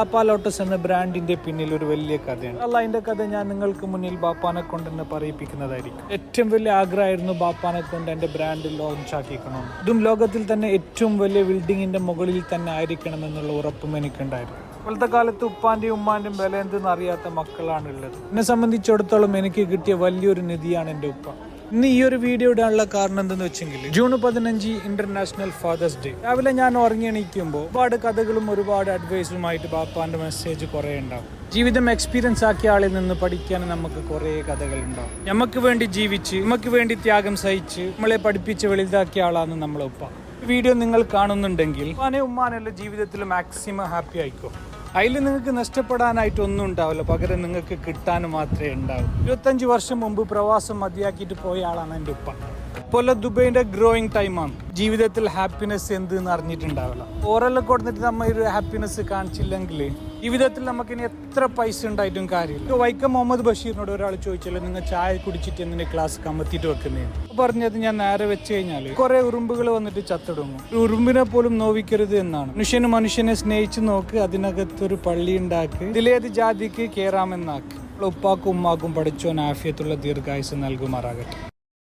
ബാപ്പ ലോട്ടസ് എന്ന ബ്രാൻഡിന്റെ പിന്നിൽ ഒരു വലിയ കഥയാണ്. അതിന്റെ കഥ ഞാൻ നിങ്ങൾക്ക് മുന്നിൽ ബാപ്പാനെ കൊണ്ട് തന്നെ പറയിപ്പിക്കുന്നതായിരിക്കും. ഏറ്റവും വലിയ ആഗ്രഹമായിരുന്നു ബാപ്പാനെ കൊണ്ട് എന്റെ ബ്രാൻഡ് ലോഞ്ച് ആക്കിക്കണം. ഇതും ലോകത്തിൽ തന്നെ ഏറ്റവും വലിയ ബിൽഡിങ്ങിന്റെ മുകളിൽ തന്നെ ആയിരിക്കണം എന്നുള്ള ഉറപ്പും എനിക്കുണ്ടായിരുന്നു. ഇപ്പോഴത്തെ കാലത്ത് ഉപ്പാന്റെയും ഉമ്മാന്റെയും വില എന്തെന്ന് അറിയാത്ത മക്കളാണുള്ളത്. എന്നെ സംബന്ധിച്ചിടത്തോളം എനിക്ക് കിട്ടിയ വലിയൊരു നിധിയാണ് എൻ്റെ ഉപ്പ. ഇന്ന് ഈ ഒരു വീഡിയോ ഇടാനുള്ള കാരണം എന്തെന്ന് വെച്ചെങ്കിൽ ജൂൺ 15 ഇന്റർനാഷണൽ ഫാദേഴ്സ് ഡേ. രാവിലെ ഞാൻ ഉറങ്ങി എണീക്കുമ്പോൾ ഒരുപാട് കഥകളും ഒരുപാട് അഡ്വൈസുമായിട്ട് ബാപ്പാന്റെ മെസ്സേജ് കുറെ ഉണ്ടാവും. ജീവിതം എക്സ്പീരിയൻസ് ആക്കിയ ആളിൽ നിന്ന് പഠിക്കാൻ നമുക്ക് കുറെ കഥകൾ ഉണ്ടാവും. നമുക്ക് വേണ്ടി ജീവിച്ച് നമുക്ക് വേണ്ടി ത്യാഗം സഹിച്ച് നമ്മളെ പഠിപ്പിച്ച് വലുതാക്കിയ ആളാണ് നമ്മളെ ഉപ്പ. വീഡിയോ നിങ്ങൾ കാണുന്നുണ്ടെങ്കിൽ ഉപ്പാനെ ഉമ്മാനെല്ലാം ജീവിതത്തിൽ മാക്സിമം ഹാപ്പി ആയിക്കോ. അതിൽ നിങ്ങൾക്ക് നഷ്ടപ്പെടാനായിട്ട് ഒന്നും ഉണ്ടാവില്ല, പകരം നിങ്ങൾക്ക് കിട്ടാൻ മാത്രമേ ഉണ്ടാവൂ. 25 വർഷം മുമ്പ് പ്രവാസം മതിയാക്കിയിട്ട് പോയ ആളാണ് എൻ്റെ ഉപ്പ. ഇപ്പോൾ ദുബൈൻ്റെ ഗ്രോയിങ് ടൈമാണ്. ജീവിതത്തിൽ ഹാപ്പിനെസ് എന്തെന്ന് അറിഞ്ഞിട്ടുണ്ടാവില്ല. ഓരെല്ലാം കൊടുത്തിട്ട് നമ്മൾ ഒരു ഹാപ്പിനെസ് കാണിച്ചില്ലെങ്കിൽ ജീവിതത്തിൽ നമുക്ക് ഇനി എത്ര പൈസ ഉണ്ടായിട്ടും കാര്യമില്ല. വൈക്കം മുഹമ്മദ് ബഷീറിനോട് ഒരാൾ ചോദിച്ചല്ലോ, നിങ്ങൾ ചായ കുടിച്ചിട്ട് എന്തിനെ ക്ലാസ് കമത്തിയിട്ട് വെക്കുന്നതെന്ന് പറഞ്ഞത് ഞാൻ നേരെ വെച്ച് കഴിഞ്ഞാൽ കുറെ ഉറുമ്പുകൾ വന്നിട്ട് ചത്തിടുങ്ങും. ഉറുമ്പിനെ പോലും നോവിക്കരുത് എന്നാണ്. മനുഷ്യനെ സ്നേഹിച്ച് നോക്ക്, അതിനകത്തൊരു പള്ളി ഉണ്ടാക്ക്, ഇതിലേത് ജാതിക്ക് കേറാമെന്നാക്ക്. ഉപ്പാക്കും ഉമ്മാക്കും പഠിച്ചോൻ ആഫിയത്തുള്ള ദീർഘായുസ് നൽകുമാറാകട്ടെ.